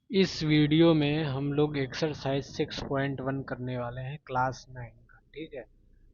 इस वीडियो में हम लोग एक्सरसाइज 6.1 करने वाले हैं क्लास 9 का। ठीक है,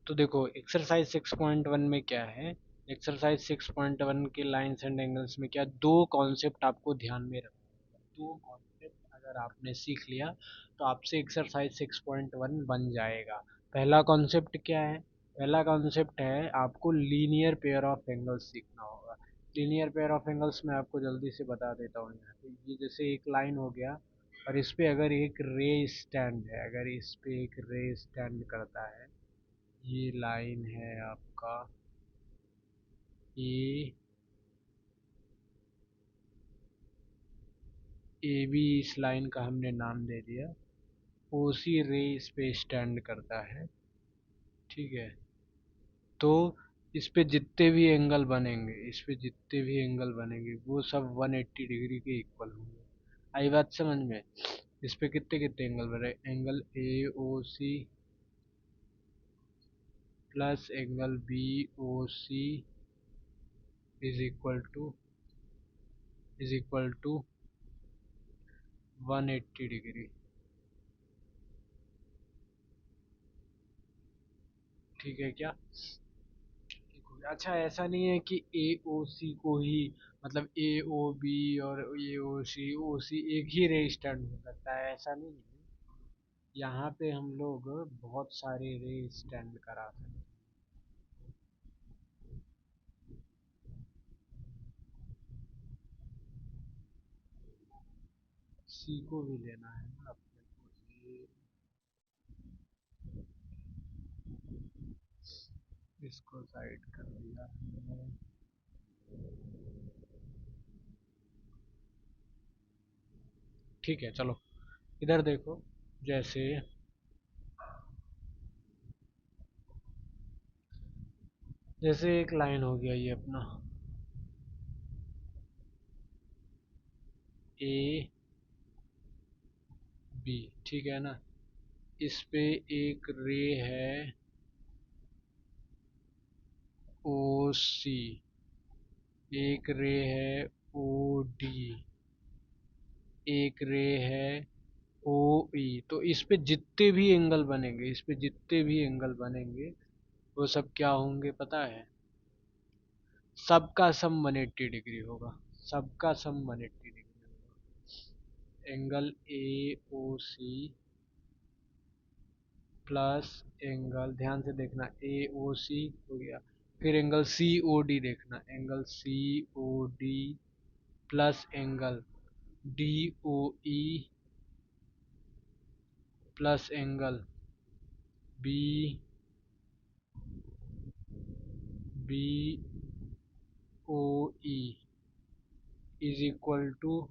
तो देखो एक्सरसाइज 6.1 में क्या है। एक्सरसाइज 6.1 के लाइंस एंड एंगल्स में क्या दो कॉन्सेप्ट आपको ध्यान में रखना है। दो कॉन्सेप्ट अगर आपने सीख लिया तो आपसे एक्सरसाइज 6.1 बन जाएगा। पहला कॉन्सेप्ट क्या है? पहला कॉन्सेप्ट है आपको लीनियर पेयर ऑफ एंगल्स सीखना होगा। लीनियर पेयर ऑफ एंगल्स मैं आपको जल्दी से बता देता हूँ। यहाँ पे ये जैसे एक लाइन हो गया और इस पे अगर एक रे स्टैंड है, अगर इस पे एक रे स्टैंड करता है, ये लाइन है आपका ए बी, इस लाइन का हमने नाम दे दिया। ओ सी रे इस पे स्टैंड करता है। ठीक है, तो इस पे जितने भी एंगल बनेंगे, इस पे जितने भी एंगल बनेंगे वो सब 180 डिग्री के इक्वल होंगे। आई बात समझ में? इस पे कितने कितने एंगल बने? Angle A O C plus angle B O C is equal to 180 degree. ठीक है क्या? अच्छा, ऐसा नहीं है कि ए ओ सी को ही, मतलब ए ओ बी और ए ओ सी एक ही रे स्टैंड हो सकता है, ऐसा नहीं है। यहाँ पे हम लोग बहुत सारे रे स्टैंड करा सकते हैं। सी को भी लेना है ना अपने को, इसको साइड कर दिया हमने। ठीक है, चलो इधर देखो। जैसे जैसे एक लाइन हो गया ये अपना ए बी, ठीक है ना। इस पे एक रे है ओ सी, एक रे है ओ डी, एक रे है ओ ई। तो इस पे जितने भी एंगल बनेंगे, इस पे जितने भी एंगल बनेंगे वो सब क्या होंगे पता है? सबका सम 180 डिग्री होगा। सबका सम 180 डिग्री होगा। Angle A O C plus angle, ध्यान से देखना, ए ओ सी हो गया। फिर एंगल सी ओ डी देखना, angle C O D plus angle D O E plus angle B B O E is equal to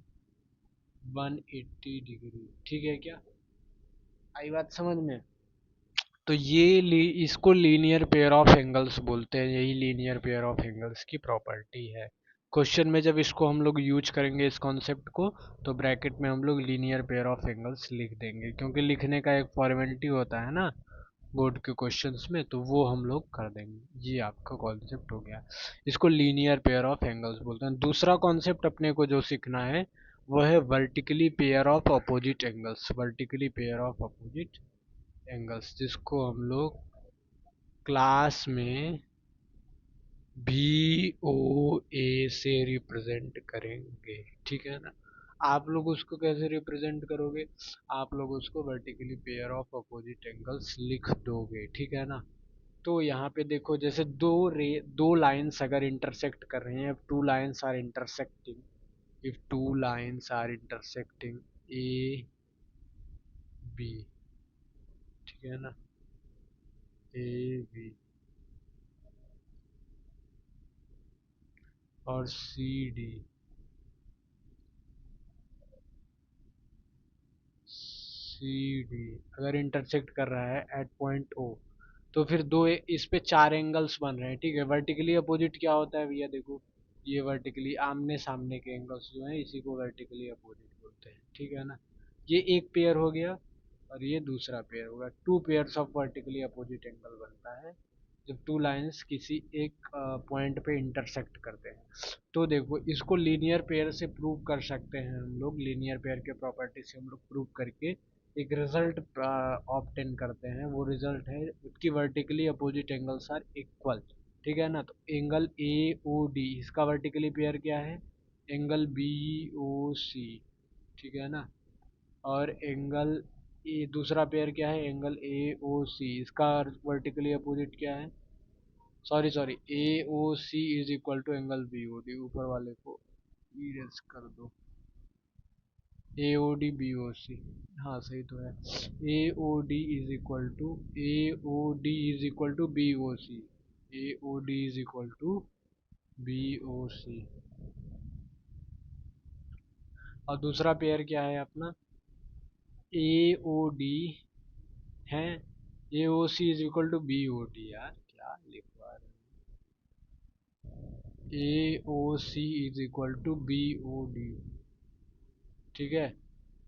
180 degree. ठीक है क्या? आई बात समझ में? तो इसको लीनियर पेयर ऑफ एंगल्स बोलते हैं। यही लीनियर पेयर ऑफ एंगल्स की प्रॉपर्टी है। क्वेश्चन में जब इसको हम लोग यूज करेंगे इस कॉन्सेप्ट को, तो ब्रैकेट में हम लोग लीनियर पेयर ऑफ एंगल्स लिख देंगे, क्योंकि लिखने का एक फॉर्मेलिटी होता है ना बोर्ड के क्वेश्चंस में, तो वो हम लोग कर देंगे। ये आपका कॉन्सेप्ट हो गया। इसको लीनियर पेयर ऑफ एंगल्स बोलते हैं। दूसरा कॉन्सेप्ट अपने को जो सीखना है वो है vertically pair of opposite angles. Vertically pair of opposite angles, जिसको हम लोग क्लास में बी ओ ए से रिप्रेजेंट करेंगे। ठीक है ना? आप लोग उसको कैसे रिप्रेजेंट करोगे? आप लोग उसको vertically pair of opposite angles लिख दोगे। ठीक है ना? तो यहाँ पे देखो, जैसे दो लाइंस अगर इंटरसेक्ट कर रही हैं, two lines are intersecting, if two lines are intersecting A B, ठीक है ना, ए बी और सी डी, सी डी अगर इंटरसेक्ट कर रहा है एट पॉइंट ओ, तो फिर इस पे चार एंगल्स बन रहे हैं। ठीक है, वर्टिकली अपोजिट क्या होता है भैया? देखो, ये वर्टिकली आमने सामने के एंगल्स जो हैं इसी को वर्टिकली अपोजिट बोलते हैं। ठीक है ना? ये एक पेयर हो गया और ये दूसरा पेयर होगा। Two pairs of vertically opposite angle बनता है। जब टू लाइंस किसी एक पॉइंट पे इंटरसेक्ट करते हैं। तो देखो इसको लीनियर पेयर से प्रूव कर सकते हैं हम लोग, लीनियर पेयर के प्रॉपर्टी से हम लोग प्रूव करके एक रिजल्ट ऑब्टेन करते हैं। वो रिजल्ट है उसकी vertically opposite angles are equal, ठीक है ना। तो एंगल ए ओ डी, इसका वर्टिकली पेयर क्या है, एंगल बी ओ सी, ठीक है ना। और एंगल ए दूसरा पेयर क्या है, एंगल ए ओ सी, इसका वर्टिकली अपोजिट क्या है, sorry sorry, A O C is equal to angle B O D, ऊपर वाले को इरेज कर दो, ए ओ डी बी ओ सी, हाँ सही तो है। A O D is equal to, A O D is equal to B O C, A O D is equal to B O C. और दूसरा पेयर क्या है अपना, ए ओ डी है, A O C is equal to B O D, यार क्या लिखवा रहे हैं, A O C is equal to B O D, ठीक है,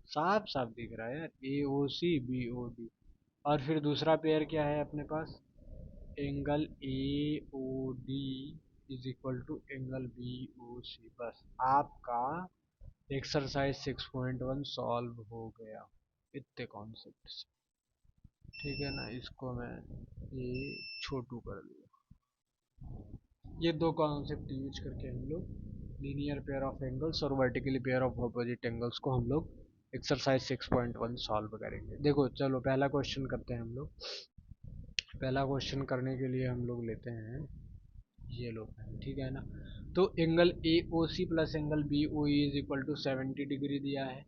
साफ साफ दिख रहा है यार, ए O C B O D. और फिर दूसरा पेयर क्या है अपने पास, angle A O D is equal to angle B O C. बस आपका एक्सरसाइज 6.1 सॉल्व हो गया इतने कॉन्सेप्ट, ठीक है ना। इसको मैं ये छोटू कर दिया। ये दो कॉन्सेप्ट यूज करके हम लोग लीनियर पेयर ऑफ एंगल्स और vertically pair of opposite angles को हम लोग एक्सरसाइज 6.1 सॉल्व करेंगे। देखो चलो पहला क्वेश्चन करते हैं हम लोग। पहला क्वेश्चन करने के लिए हम लोग लेते हैं ये लो, ठीक है ना। तो angle A O C plus angle B O E is equal to 70 degree दिया है,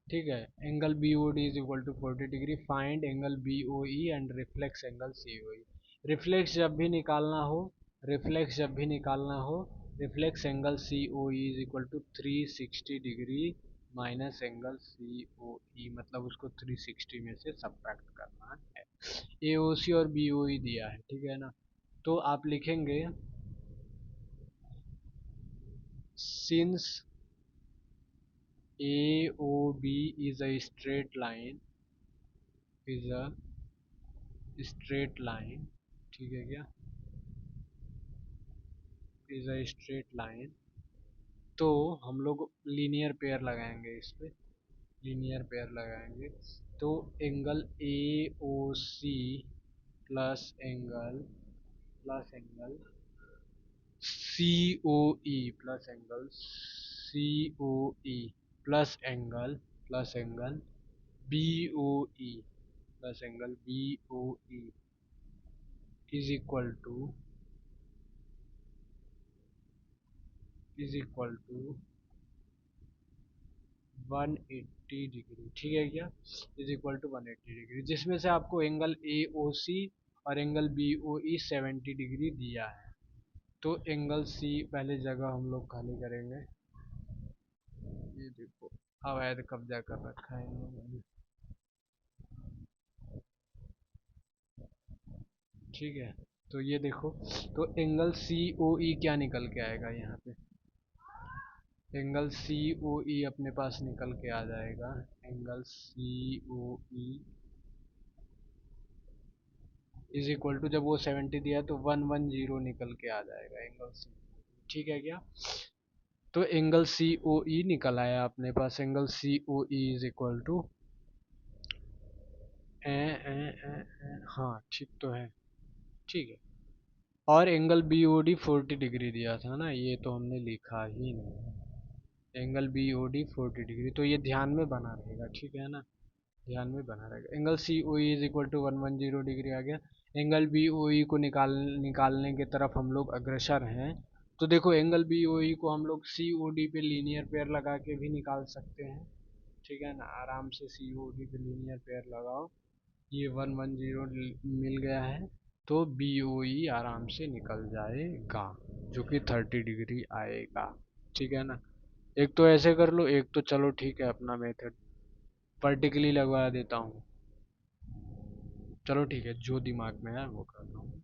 ठीक है। Angle B O D is equal to 40 degree, find angle B O E and reflex angle C O E. Reflex जब भी निकालना हो, reflex जब भी निकालना हो, reflex angle C O E is equal to 360 degree minus angle C O E, मतलब उसको 360 में से सब्ट्रैक्ट करना है। ए ओ सी और बी ओ ई दिया है, ठीक है ना। तो आप लिखेंगे since A O B is a straight line, is a straight line, ठीक है क्या, इज अ स्ट्रेट लाइन। तो हम लोग लीनियर पेयर लगाएंगे इस पे, लीनियर पेयर लगाएंगे। तो angle A O C plus angle C O E, plus angle C O E, plus angle B O E, plus angle B O E is equal to, is equal to 180 degree, ठीक है क्या, is equal to 180 degree, जिसमें से आपको angle A O C और angle B O ई 70 degree दिया है। तो एंगल सी पहले जगह हम लोग खाली करेंगे। ये देखो अवैध कब्जा कर रखा है इन लोगों ने, ठीक है। तो ये देखो, तो एंगल सी ओ ई क्या निकल के आएगा यहाँ पे, एंगल सी ओ ई अपने पास निकल के आ जाएगा, angle C O E is equal to, जब वो 70 दिया तो 110 निकल के आ जाएगा एंगल सी, ठीक है क्या। तो एंगल सी ओ ई निकल आया अपने पास, angle C O E is equal to हाँ ठीक तो है, ठीक है। और angle B O D 40 degree दिया था ना, ये तो हमने लिखा ही नहीं, angle B O D 40 degree, तो ये ध्यान में बना रहेगा, ठीक है ना, ध्यान में बना रहेगा। Angle C O E is equal to 110 degree आ गया। एंगल बी ओ ई को निकालने की तरफ हम लोग अग्रसर हैं। तो देखो एंगल बी ओ ई को हम लोग सी ओ डी पे लीनियर पेयर लगा के भी निकाल सकते हैं, ठीक है ना। आराम से सी ओ डी पे लीनियर पेयर लगाओ, ये 110 मिल गया है, तो बी ओ ई आराम से निकल जाएगा, जो कि 30 डिग्री आएगा, ठीक है ना। एक तो ऐसे कर लो, एक तो चलो ठीक है अपना मेथड वर्टिकली लगवा देता हूँ। चलो ठीक है, जो दिमाग में है वो करता हूँ,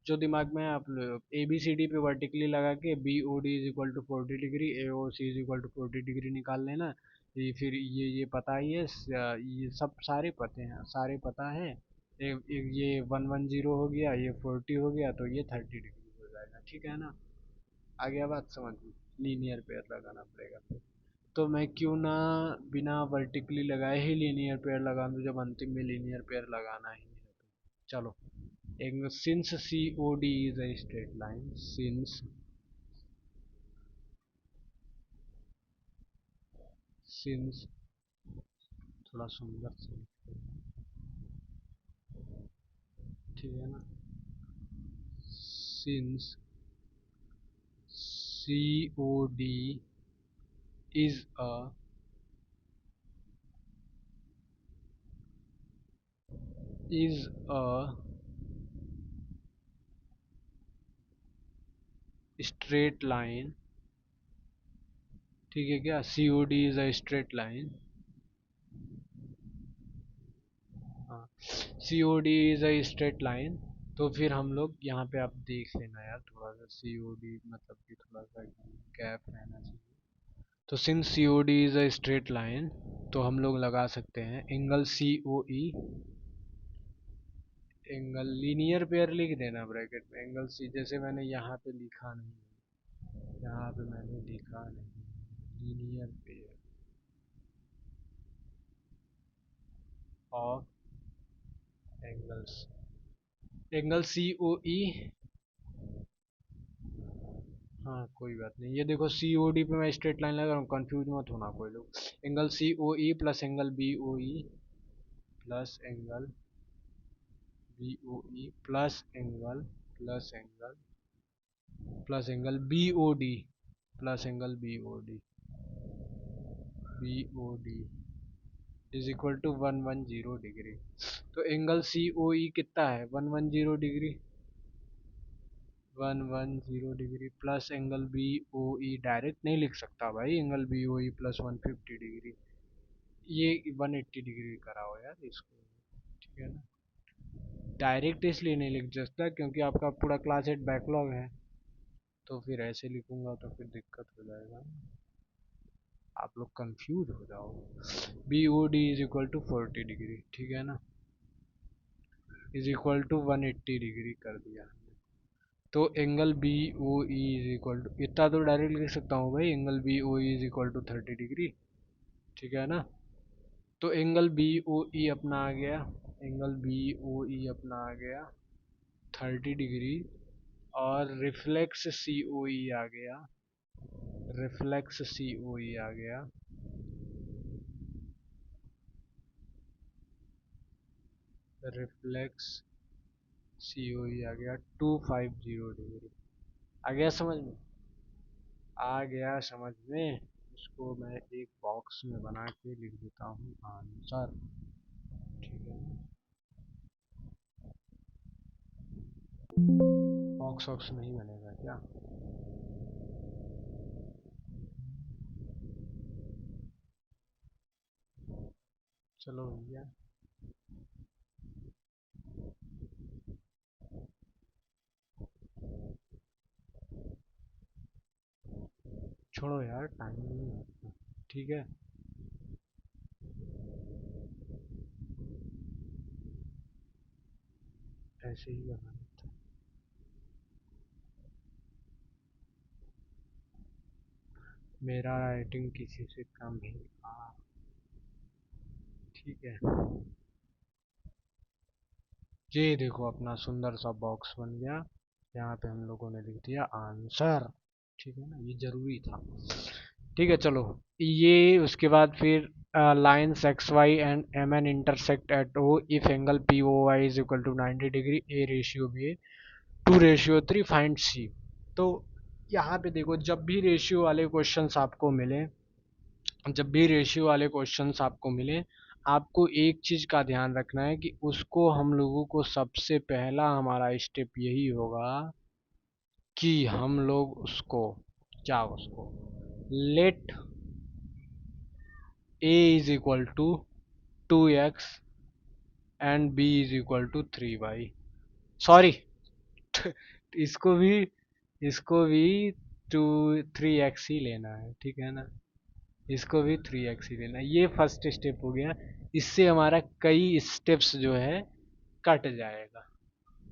जो दिमाग में है। आप ए बी सी डी पे वर्टिकली लगा के B O D is equal to 40 degree, A O C is equal to 40 degree निकाल लेना। ये फिर ये पता ही है, ये सब सारे पते हैं, सारे पता है। ये 110 हो गया, ये 40 हो गया, तो ये 30 डिग्री हो जाएगा। ठीक है ना, आ गया बात समझ में। लीनियर पेयर लगाना पड़ेगा फिर। तो मैं क्यों ना बिना वर्टिकली लगाए ही लीनियर पेयर लगा दूं, जब अंतिम में लीनियर पेयर लगाना ही है तो। चलो, एक since C O D is a straight line, since थोड़ा सुंदर से लिखते हैं, ठीक है ना। Since C O D is a is a straight line, ठीक है क्या, C O D is a straight line, हाँ, C O D is a straight line. तो फिर हम लोग यहाँ पे आप देख लेना यार, थोड़ा सा सी ओ डी मतलब कि थोड़ा सा गैप रहना चाहिए। तो since C O D is a straight line, तो हम लोग लगा सकते हैं एंगल सी ओ ई, एंगल लीनियर पेयर लिख देना ब्रैकेट में, एंगल सी, जैसे मैंने यहाँ पे लिखा नहीं, यहाँ पे मैंने लिखा नहीं, linear pair of angles, angle C O E, हाँ कोई बात नहीं, ये देखो सी ओ डी पे मैं स्ट्रेट लाइन लगा रहा हूँ, कंफ्यूज मत होना कोई लोग। Angle C O E plus angle B O E plus angle B O E plus angle B O D, plus angle B O D is equal to 110 degree. तो एंगल सी ओ ई कितना है, 110 degree, 110 degree plus angle B O E, direct नहीं लिख सकता भाई, angle B O E plus 150 degree, ये 180 डिग्री कराओ यार इसको, ठीक है ना। डायरेक्ट इसलिए नहीं लिख सकता क्योंकि आपका पूरा क्लास 8 बैकलॉग है, तो फिर ऐसे लिखूंगा तो फिर दिक्कत हो जाएगा, आप लोग कंफ्यूज हो जाओगे। B O D is equal to 40 degree, ठीक है ना, इज इक्वल टू 180 डिग्री कर दिया। तो angle B O E is equal to, इतना तो डायरेक्ट लिख सकता हूँ भाई, angle B O E is equal to 30 degree, ठीक है ना। तो एंगल बी ओ ई अपना आ गया, एंगल बी ओ ई अपना आ गया 30 डिग्री, और रिफ्लेक्स सी ओ ई आ गया, रिफ्लेक्स सी ओ ई आ गया, रिफ्लेक्स सी ओ ई आ गया 250 डिग्री। आ गया समझ में, आ गया समझ में। इसको मैं एक बॉक्स में बना के लिख देता हूँ आंसर, ठीक है। बॉक्स वॉक्स नहीं बनेगा क्या, चलो भैया, छोड़ो यार, टाइम नहीं है, ठीक है। ऐसे ही बना, मेरा राइटिंग किसी से कम ही, हाँ ठीक है। ये देखो अपना सुंदर सा बॉक्स बन गया, यहाँ पे हम लोगों ने लिख दिया आंसर, ठीक है ना, ये जरूरी था। ठीक है चलो, ये उसके बाद फिर lines X Y and M N intersect at O if angle P O Y is equal to 90 degree, A ratio B 2:3 find C. तो यहाँ पे देखो, जब भी रेशियो वाले क्वेश्चंस आपको मिले, आपको एक चीज का ध्यान रखना है कि उसको हम लोगों को सबसे पहला हमारा स्टेप यही होगा कि हम लोग उसको, क्या उसको, let a is equal to 2x and b is equal to 3y, sorry इसको भी इसको भी 3x ही लेना है, ठीक है ना, इसको भी 3x ही लेना है। ये फर्स्ट स्टेप हो गया, इससे हमारा कई स्टेप्स जो है कट जाएगा।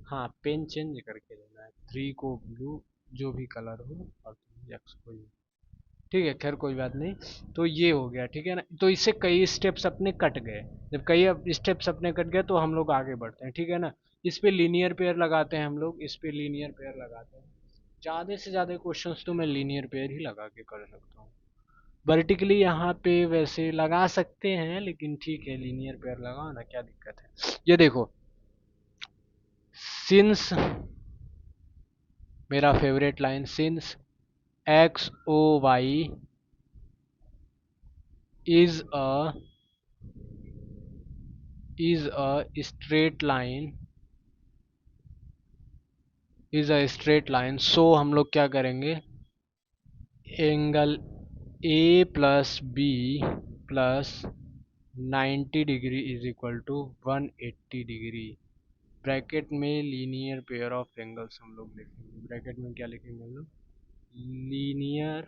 हाँ, पेन चेंज करके देना है, 3 को ब्लू, जो भी कलर हो, और एक्स को ये। ठीक है, खैर कोई बात नहीं। तो ये हो गया, ठीक है ना। तो इससे कई स्टेप्स अपने कट गए। जब कई स्टेप्स अपने कट गए तो हम लोग आगे बढ़ते हैं, ठीक है ना। इस पे लीनियर पेयर लगाते हैं हम लोग, इस पे लीनियर पेयर लगाते हैं। ज़्यादा से ज़्यादा क्वेश्चंस तो मैं लीनियर पेयर ही लगा के कर सकता हूँ। वर्टिकली यहाँ पे वैसे लगा सकते हैं, लेकिन ठीक है, लीनियर पेयर लगाओ ना, क्या दिक्कत है। ये देखो, सिंस, मेरा favourite line, since X O Y is a straight line, so हम लोग क्या करेंगे, angle a plus b plus 90 degree is equal to 180 degree. Bracket में लीनियर पेयर ऑफ एंगल्स हम लोग लिखेंगे। ब्रैकेट में क्या लिखेंगे हम लोग, linear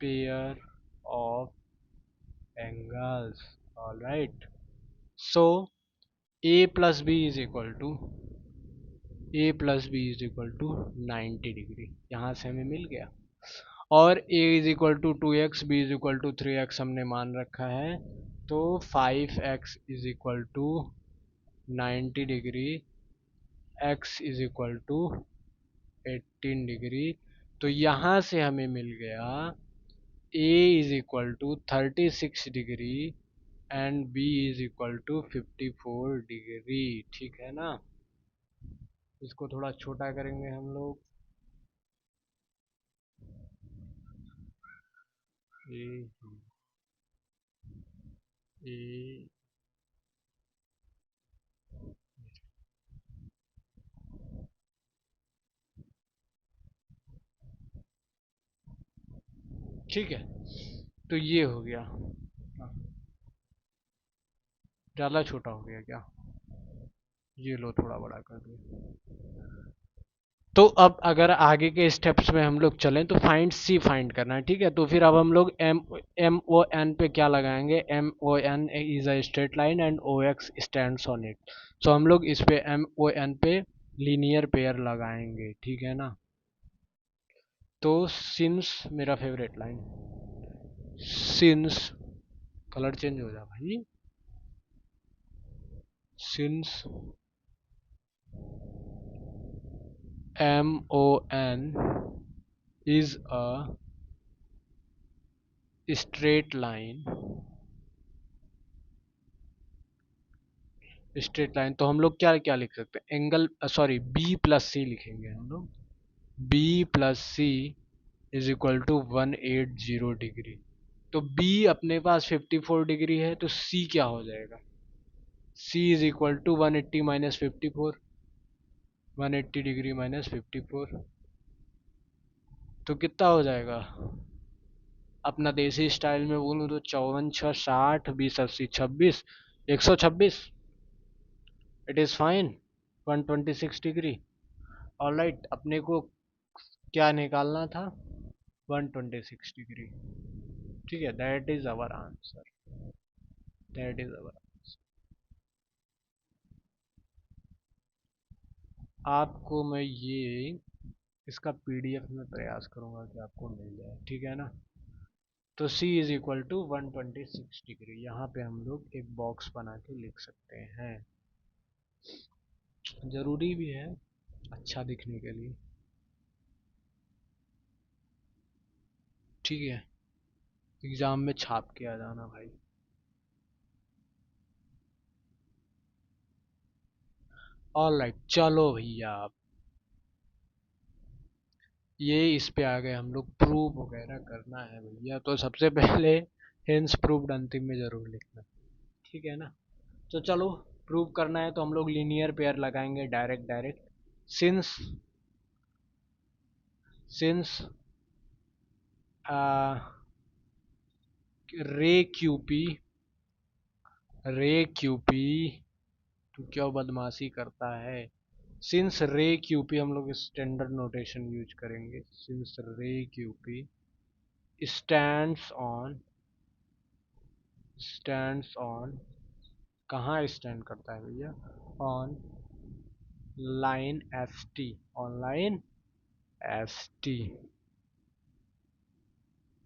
pair of angles. Alright, so a plus b is equal to, a plus b is equal to 90 degree, यहाँ से हमें मिल गया। और A is equal to 2x, B is equal to 3x हमने मान रखा है। तो 5x is equal to 90 degree, x is equal to 18 degree. तो यहाँ से हमें मिल गया a is equal to 36 degree and b is equal to 54 degree. ठीक है ना। इसको थोड़ा छोटा करेंगे हम लोग, ए ए ठीक है। तो ये हो गया। हाँ, ज़्यादा छोटा हो गया क्या, ये लो थोड़ा बड़ा कर दो। तो अब अगर आगे के स्टेप्स में हम लोग चलें तो फाइंड सी फाइंड करना है, ठीक है। तो फिर अब हम लोग एम ओ एन पे क्या लगाएंगे, M O N is a straight line and O X stands on it. So हम लोग इस पे एम ओ एन पे लीनियर पेयर लगाएंगे, ठीक है ना। तो सिंस, मेरा favourite line, since, colour change हो जा भाई, since M O N is a straight line, straight line, तो हम लोग क्या क्या लिख सकते हैं, angle, sorry, B plus C लिखेंगे हम लोग। B plus c is equal to 180 degree. तो बी अपने पास 54 डिग्री है, तो सी क्या हो जाएगा, C is equal to 180 minus 54, 180 degree minus 54। तो कितना हो जाएगा, अपना देसी स्टाइल में बोलूँ तो 54 6 60, 20 80 26, 126। It is fine, 126 degree. Alright, अपने को क्या निकालना था, 126 डिग्री। ठीक है, that is our answer, that is our. आपको मैं ये, इसका पीडीएफ में प्रयास करूंगा कि आपको मिल जाए, ठीक है ना। तो C is equal to 126 degree, यहाँ पे हम लोग एक बॉक्स बना के लिख सकते हैं, ज़रूरी भी है अच्छा दिखने के लिए, ठीक है। एग्ज़ाम में छाप के आ जाना भाई। ऑलराइट, चलो भैया, ये इस पे आ गए हम लोग, प्रूफ वगैरह करना है भैया। तो सबसे पहले हेंस प्रूव्ड अंतिम में ज़रूर लिखना, ठीक है ना। तो चलो, प्रूव करना है तो हम लोग लीनियर पेयर लगाएंगे, direct direct. Since since ray QP, रे क्यूपी, तू क्या बदमाशी करता है। सिंस रे क्यूपी, हम लोग स्टैंडर्ड नोटेशन यूज करेंगे, since ray QP stands on, stands on कहाँ स्टैंड करता है भैया? On line S T, on line S T,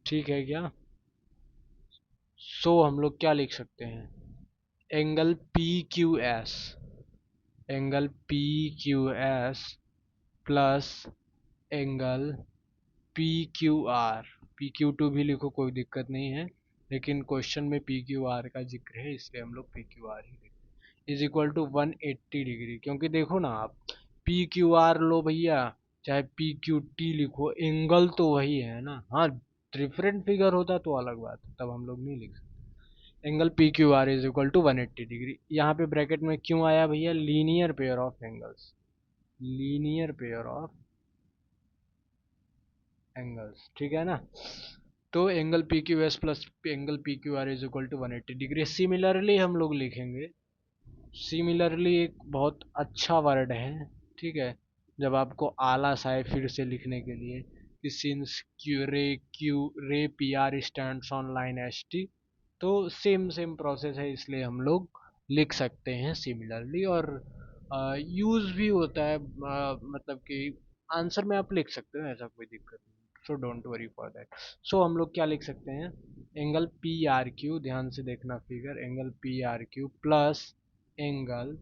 ठीक है क्या? सो हम लोग क्या लिख सकते हैं? Angle P Q S, angle P Q S plus angle P Q R, P Q two भी लिखो कोई दिक्कत नहीं है, लेकिन क्वेश्चन में पी क्यू आर का जिक्र है इसलिए हम लोग पी क्यू आर ही लिखें, इज इक्वल टू 180 डिग्री। क्योंकि देखो ना आप, पी क्यू आर लो भैया, चाहे पी क्यू टी लिखो, एंगल तो वही है ना। हाँ, डिफरेंट फिगर होता तो अलग बात है, तब हम लोग नहीं लिख सकते। Angle P Q R is equal to 180 degree. यहाँ पे ब्रैकेट में क्यों आया भैया? Linear pair of angles, linear pair of angles, ठीक है ना। तो angle P Q S plus angle P Q R is equal to 180 degree. Similarly हम लोग लिखेंगे, सिमिलरली एक बहुत अच्छा वर्ड है, ठीक है, जब आपको आलस आए फिर से लिखने के लिए, कि सिंस क्यू रे P R stands on line S T, तो सेम सेम प्रोसेस है इसलिए हम लोग लिख सकते हैं सिमिलरली। और यूज भी होता है, मतलब कि आंसर में आप लिख सकते हो, ऐसा कोई दिक्कत नहीं, so don't worry for that. So हम लोग क्या लिख सकते हैं? एंगल पी आर क्यू, ध्यान से देखना figure, angle P R Q plus angle,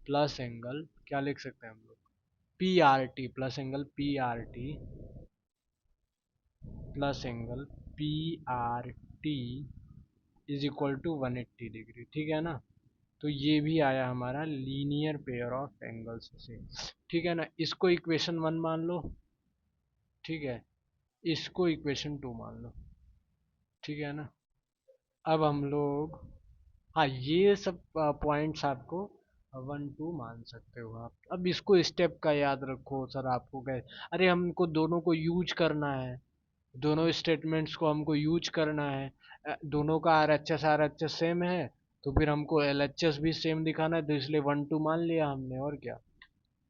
plus angle क्या लिख सकते हैं हम लोग? P R T, plus angle P R T, plus angle P R T is equal to 180 degree, ठीक है ना। तो ये भी आया हमारा लीनियर पेयर ऑफ एंगल्स से, ठीक है ना। इसको इक्वेशन 1 मान लो, ठीक है, इसको इक्वेशन 2 मान लो, ठीक है ना। अब हम लोग, हाँ, ये सब पॉइंट्स आपको 1 2 मान सकते हो आप। अब इसको स्टेप का याद रखो सर, आपको क्या, अरे हमको दोनों को यूज करना है, दोनों स्टेटमेंट्स को हमको यूज करना है। दोनों का आर एच एस सेम है, तो फिर हमको एल एच एस भी सेम दिखाना है, तो इसलिए 1 2 मान लिया हमने, और क्या।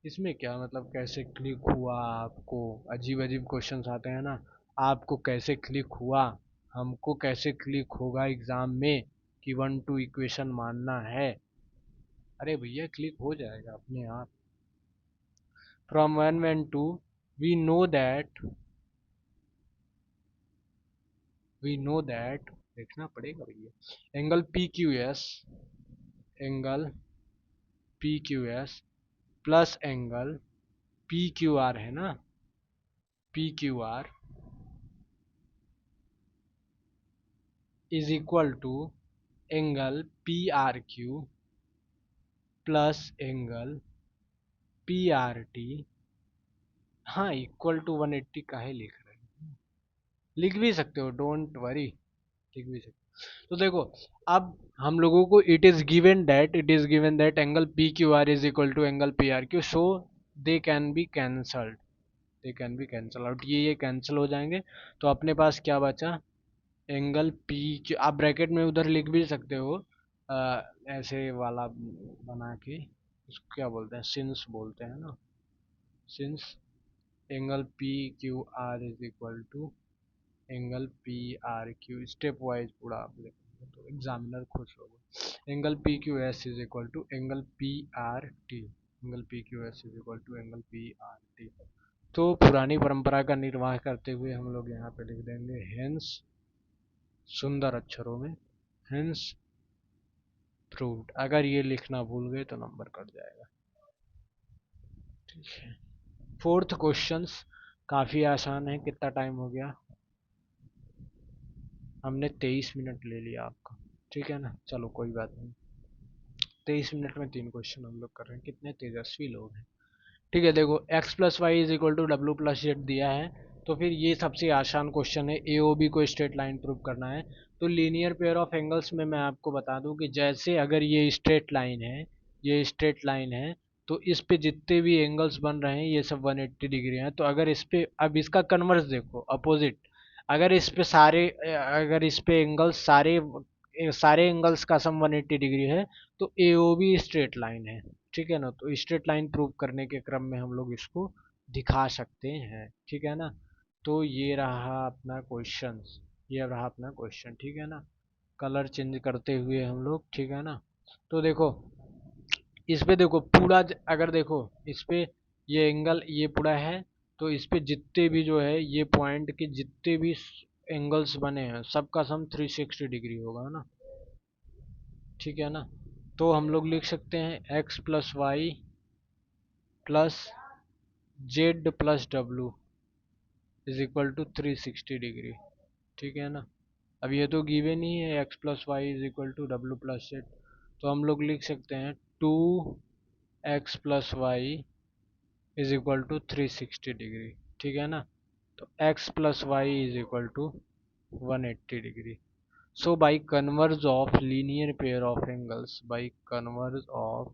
इसमें क्या मतलब कैसे क्लिक हुआ आपको? अजीब अजीब क्वेश्चंस आते हैं ना, आपको कैसे क्लिक हुआ, हमको कैसे क्लिक होगा एग्जाम में कि 1 2 इक्वेशन मानना है? अरे भैया क्लिक हो जाएगा अपने आप। From 1 and 2 we know that, we know that, देखना पड़ेगा भैया, angle P Q S, angle P Q S plus angle P Q R है ना, P Q R is equal to angle P R Q plus angle P R T. हाँ, equal to 180 काहे लिख रहे हैं? लिख भी सकते हो, डोंट वरी, लिख भी सकते हो। तो देखो, अब हम लोगों को it is given that angle P Q R is equal to angle P R Q, so they can be cancelled, they can be cancel out, ये कैंसिल हो जाएंगे। तो अपने पास क्या बचा? एंगल पी क्यू, आप ब्रैकेट में उधर लिख भी सकते हो, ऐसे वाला बना के, उसको क्या बोलते हैं, सिंस बोलते हैं ना, since angle P Q R is equal to angle P R Q, stepwise पूरा आप लिखेंगे तो एग्जामिनर खुश होगा। Angle P Q S is equal to angle P R T, angle P Q S is equal to angle P R T. तो पुरानी परंपरा का निर्वाह करते हुए हम लोग यहाँ पे लिख देंगे हेंस, सुंदर अक्षरों में, हेंस प्रूव्ड। अगर ये लिखना भूल गए तो नंबर कट जाएगा, ठीक है। फोर्थ क्वेश्चंस काफ़ी आसान है। कितना टाइम हो गया? हमने 23 मिनट ले लिया आपका, ठीक है ना, चलो कोई बात नहीं। 23 मिनट में 3 क्वेश्चन हम लोग कर रहे हैं, कितने तेजस्वी लोग हैं। ठीक है, देखो X plus Y is equal to W plus Z दिया है, तो फिर ये सबसे आसान क्वेश्चन है, ए ओ बी को स्ट्रेट लाइन प्रूव करना है। तो लीनियर पेयर ऑफ एंगल्स में मैं आपको बता दूं कि जैसे अगर ये स्ट्रेट लाइन है, ये स्ट्रेट लाइन है, तो इस पे जितने भी एंगल्स बन रहे हैं ये सब 180 डिग्री हैं। तो अगर इस पे, अब इसका कन्वर्स देखो, अपोजिट, अगर इस पे सारे, अगर इस पे एंगल्स सारे, सारे एंगल्स का सम 180 डिग्री है, तो ए ओ बी स्ट्रेट लाइन है, ठीक है ना। तो स्ट्रेट लाइन प्रूव करने के क्रम में हम लोग इसको दिखा सकते हैं, ठीक है ना। तो ये रहा अपना क्वेश्चन, ये रहा अपना क्वेश्चन, ठीक है ना। कलर चेंज करते हुए हम लोग, ठीक है ना, तो देखो इस पे देखो पूरा अगर देखो इस पे ये एंगल ये पूरा है, तो इस पे जितने भी जो है ये पॉइंट के जितने भी एंगल्स बने हैं सबका सम 360 डिग्री होगा ना, ठीक है ना। तो हम लोग लिख सकते हैं X plus Y plus Z plus W is equal to 360 degree, ठीक है ना। अब ये तो गिवन ही है X plus Y is equal to W plus Z, तो हम लोग लिख सकते हैं 2x plus Y is equal to 360 degree, ठीक है ना। तो x plus Y is equal to 180 degree. So by converse of linear pair of angles, by converse of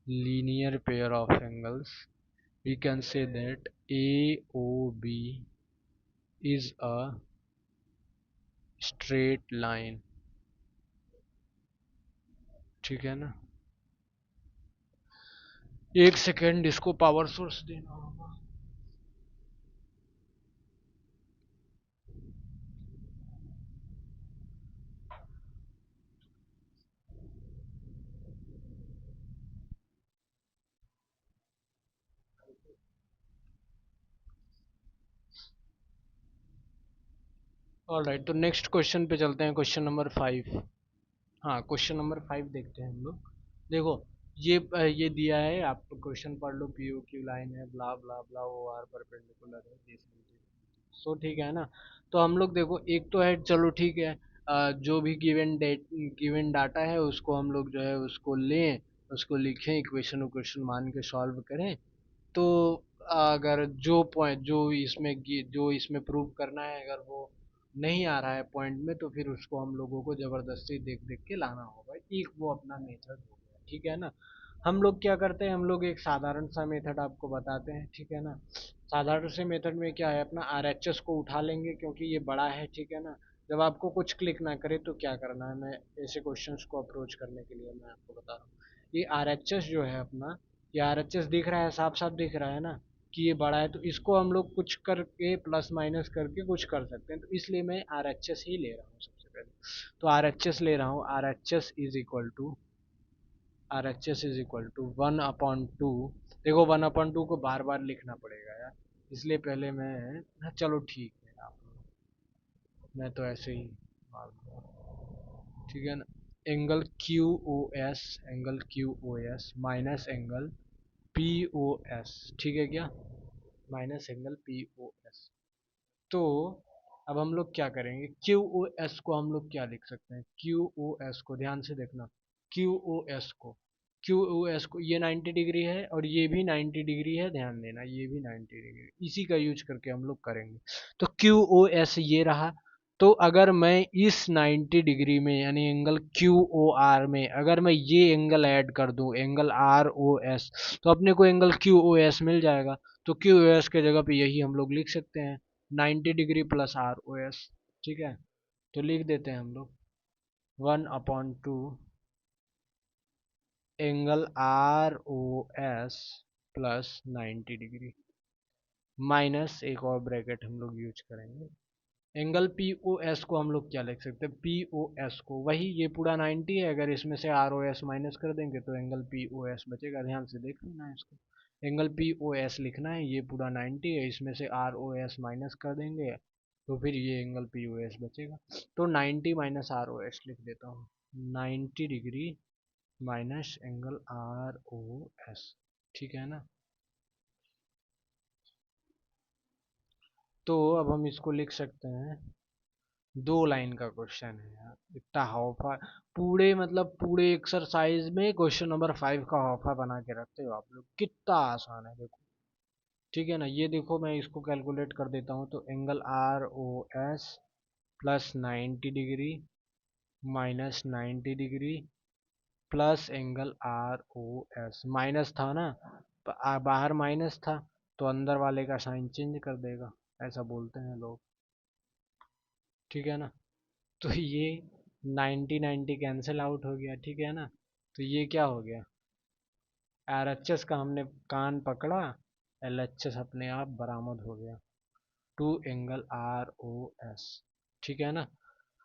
linear pair of angles, we can say that AOB is a straight line, ठीक है ना। एक second इसको power source देना होगा। Alright, तो next question पे चलते हैं, क्वेश्चन नंबर 5। हाँ, क्वेश्चन नंबर 5 देखते हैं हम लोग। देखो ये दिया है, आप क्वेश्चन पढ़ लो, पी ओ क्यू लाइन है, ब्ला ब्ला ब्ला, ओ आर परपेंडिकुलर है, ये सो ठीक है ना। तो हम लोग देखो एक तो है, चलो ठीक है, जो भी गिवन डाटा है उसको हम लोग जो है उसको लें, उसको लिखें, इक्वेशन उक्वेशन मान के सॉल्व करें। तो अगर जो पॉइंट जो इसमें प्रूव करना है अगर वो नहीं आ रहा है पॉइंट में, तो फिर उसको हम लोगों को ज़बरदस्ती देख देख के लाना होगा, एक वो अपना मेथड हो गया, ठीक है ना। हम लोग क्या करते हैं, हम लोग एक साधारण सा मेथड आपको बताते हैं, ठीक है ना। साधारण से मेथड में क्या है, अपना आर एच एस को उठा लेंगे क्योंकि ये बड़ा है, ठीक है ना। जब आपको कुछ क्लिक ना करे तो क्या करना है, मैं ऐसे क्वेश्चंस को अप्रोच करने के लिए मैं आपको बता रहा हूँ। ये आर एच एस जो है अपना, ये आर एच एस दिख रहा है, साफ साफ दिख रहा है ना कि ये बड़ा है, तो इसको हम लोग कुछ करके प्लस माइनस करके कुछ कर सकते हैं, तो इसलिए मैं आर एच एस ही ले रहा हूँ सबसे पहले। तो आर एच एस ले रहा हूँ, R H S is equal to 1/2। देखो 1/2 को बार बार लिखना पड़ेगा यार, इसलिए पहले मैं, हाँ, चलो ठीक है आप, मैं तो ऐसे ही मान लूँगा, ठीक है ना। Angle Q O S minus angle P O S, ठीक है क्या, minus angle P O S. तो अब हम लोग क्या करेंगे, क्यू ओ एस को हम लोग क्या लिख सकते हैं, क्यू ओ एस को ध्यान से देखना, क्यू ओ एस को ये 90 डिग्री है और ये भी 90 डिग्री है, ध्यान देना ये भी 90 डिग्री, इसी का यूज करके हम लोग करेंगे। तो क्यू ओ एस ये रहा। तो अगर मैं इस 90 डिग्री में यानी एंगल क्यू ओ आर में अगर मैं ये एंगल ऐड कर दूं, एंगल आर ओ एस, तो अपने को एंगल क्यू ओ एस मिल जाएगा। तो क्यू ओ एस के जगह पे यही हम लोग लिख सकते हैं, 90 degree plus R O S, ठीक है। तो लिख देते हैं हम लोग 1/2 angle R O S plus 90 degree minus एक और ब्रैकेट हम लोग यूज करेंगे, एंगल पी ओ एस को हम लोग क्या लिख सकते हैं, पी ओ एस को वही ये पूरा 90 है, अगर इसमें से आर ओ एस माइनस कर देंगे तो एंगल पी ओ एस बचेगा, ध्यान से देख लेना है इसको। एंगल पी ओ एस लिखना है, ये पूरा 90 है, इसमें से आर ओ एस माइनस कर देंगे तो फिर ये एंगल पी ओ एस बचेगा। तो 90 माइनस आर ओ एस लिख देता हूँ, 90 degree minus angle R O S, ठीक है ना। तो अब हम इसको लिख सकते हैं, 2 लाइन का क्वेश्चन है यार, इतना हौफा, पूरे मतलब पूरे एक्सरसाइज में क्वेश्चन नंबर 5 का हौफा बना के रखते हो आप लोग, कितना आसान है देखो, ठीक है ना। ये देखो मैं इसको कैलकुलेट कर देता हूँ, तो angle R O S plus 90 degree minus 90 degree plus angle R O S, minus था ना, बाहर माइनस था तो अंदर वाले का साइन चेंज कर देगा, ऐसा बोलते हैं लोग, ठीक है ना। तो ये 90 90 कैंसिल आउट हो गया, ठीक है ना। तो ये क्या हो गया, आर एच एस का हमने कान पकड़ा, एल एच एस अपने आप बरामद हो गया, two angle R O S, ठीक है ना।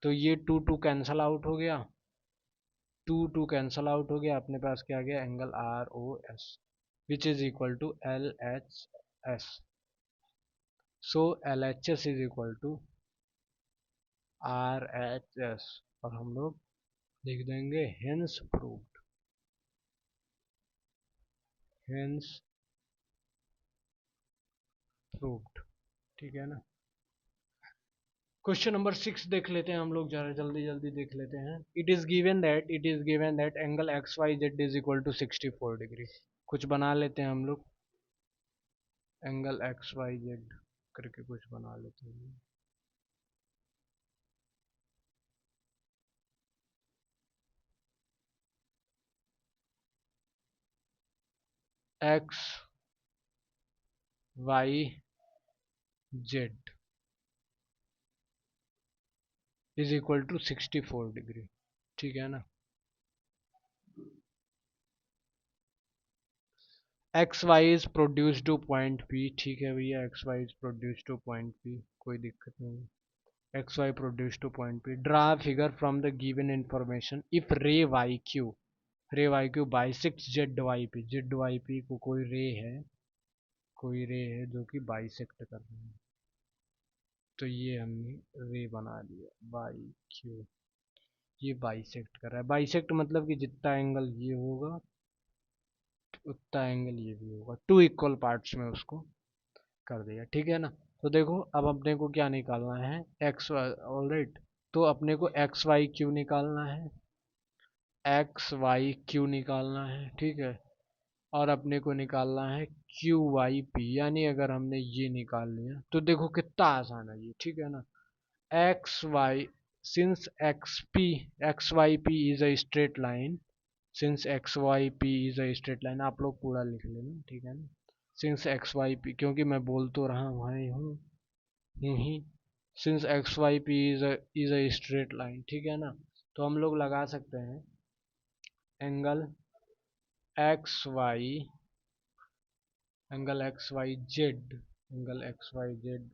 तो ये टू टू कैंसिल आउट हो गया, टू टू कैंसल आउट हो गया, अपने पास क्या आ गया, angle R O S which is equal to L H S. So L H S is equal to R H S, और हम लोग लिख देंगे हेंस प्रूव्ड, हेंस प्रूव्ड। ठीक है ना। क्वेश्चन नंबर 6 देख लेते हैं हम लोग, जरा जल्दी जल्दी देख लेते हैं। It is given that angle X Y Z is equal to 64 degree. कुछ बना लेते हैं हम लोग, एंगल एक्स वाई जेड करके कुछ बना लेते हैं। X Y Z is equal to 64 degree. ठीक है ना। X Y is produce to point P. ठीक है भैया, X Y is produce to point P, कोई दिक्कत नहीं। X Y produce to point P. Draw figure from the given information if ray Y Q bisect Z Y P. Z Y P को कोई रे है जो कि बाइसेक्ट कर रही है। तो ये हमने रे बना लिया वाई क्यू, ये बाइसेक्ट कर रहा है। बाइसेक्ट मतलब कि जितना एंगल ये होगा उतना एंगल ये भी होगा, टू इक्वल पार्ट्स में उसको कर दिया। ठीक है ना। तो देखो अब अपने को क्या निकालना है, एक्स ऑलराइट। तो अपने को एक्स वाई क्यू निकालना है, एक्स वाई क्यू निकालना है। ठीक है। और अपने को निकालना है क्यू वाई पी, यानी अगर हमने ये निकाल लिया तो देखो कितना आसान है ये। ठीक है ना। X Y, since X Y P is a straight line, since X Y P is a straight line, आप लोग पूरा लिख लेना। ठीक है ना। सिंस एक्स वाई पी, क्योंकि मैं बोल तो रहा हूँ ही, since X Y P is a straight line. ठीक है ना। तो हम लोग लगा सकते हैं angle X Y, angle X Y Z, angle X Y Z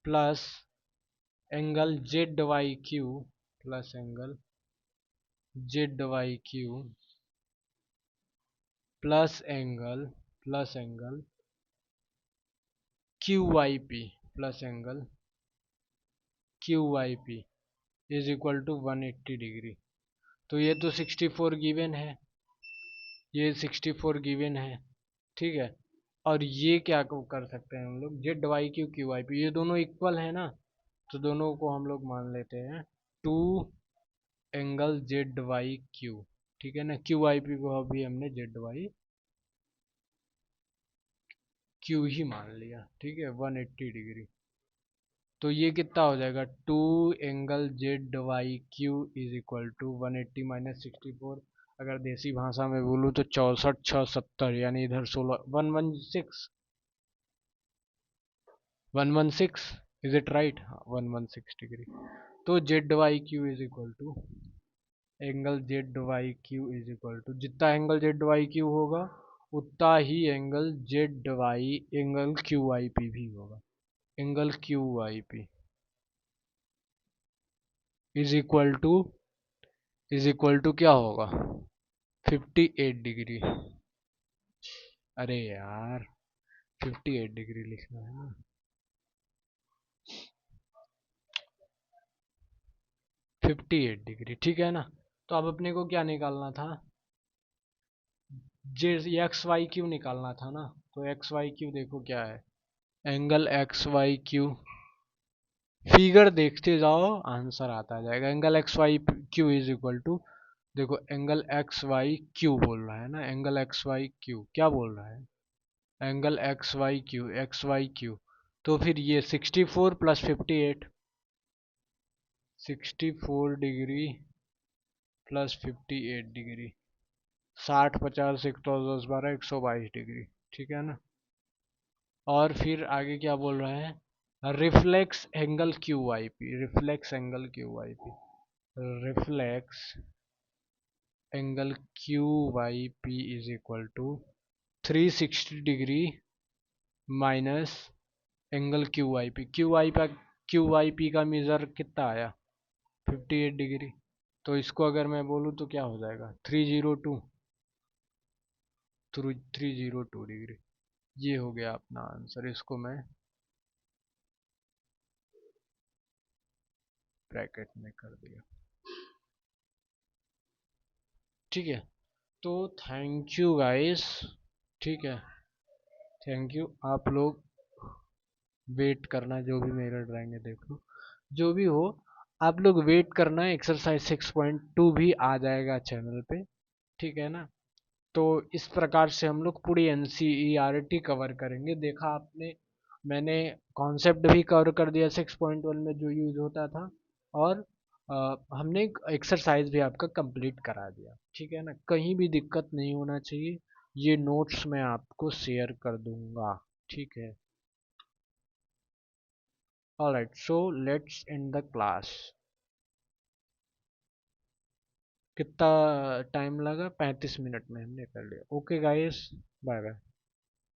plus angle Z Y Q, plus angle Z Y Q plus angle Q Y P, plus angle Q Y P is equal to 180 degree. तो ये तो 64 given है, ये 64 given है। ठीक है। और ये क्या कर सकते हैं हम लोग, Z Y Q Q Y P, ये दोनों इक्वल है ना, तो दोनों को हम लोग मान लेते हैं two angle Z Y Q. ठीक है ना। क्यू वाई पी को अभी हमने जेड वाई क्यू ही मान लिया। ठीक है, 180 डिग्री। तो ये कितना हो जाएगा, two angle Z Y Q is equal to 180 minus 64। अगर देसी भाषा में बोलूँ तो 64 6 70, यानी इधर 16 116, 116, इज इट राइट, 116 डिग्री। तो Z Y Q is equal to angle Z Y Q is equal to, जितना एंगल जेड वाई क्यू होगा उतना ही एंगल क्यू वाई पी भी होगा। Angle Q Y P is equal to क्या होगा, 58 degree. अरे यार, 58 डिग्री लिखना है ना, 58 डिग्री। ठीक है ना। तो अब अपने को क्या निकालना था, जे एक्स वाई क्यू निकालना था ना। तो एक्स वाई क्यू देखो क्या है, angle X Y Q, figure देखते जाओ आंसर आता जाएगा। Angle X Y Q is equal to, देखो एंगल एक्स वाई क्यू बोल रहा है ना, एंगल एक्स वाई क्यू क्या बोल रहा है, एंगल एक्स वाई क्यू। तो फिर ये 64 प्लस 58, 64 डिग्री प्लस 58 डिग्री, 60 50 1 तो 10 12 122 डिग्री। ठीक है ना। और फिर आगे क्या बोल रहे हैं, reflex angle Q Y P, reflex angle Q Y P, reflex angle Q Y P is equal to 360 degree minus angle Q Y P. Q Y P का मेजर कितना आया, 58 डिग्री। तो इसको अगर मैं बोलूँ तो क्या हो जाएगा, 302, 302 डिग्री। ये हो गया अपना आंसर। इसको मैं ब्रैकेट में कर दिया। ठीक है, तो थैंक यू गाइस। ठीक है, थैंक यू। आप लोग वेट करना, जो भी मेरा ड्राइंग है देख लो, जो भी हो आप लोग वेट करना, एक्सरसाइज 6.2 भी आ जाएगा चैनल पे। ठीक है ना। तो इस प्रकार से हम लोग पूरी एनसीईआरटी कवर करेंगे। देखा आपने, मैंने कॉन्सेप्ट भी कवर कर दिया 6.1 में जो यूज होता था, और हमने एक्सरसाइज भी आपका कंप्लीट करा दिया। ठीक है ना, कहीं भी दिक्कत नहीं होना चाहिए। ये नोट्स मैं आपको शेयर कर दूंगा। ठीक है। Alright, so let's in the class. कितना टाइम लगा, 35 मिनट में हमने कर लिया। Okay guys, bye bye.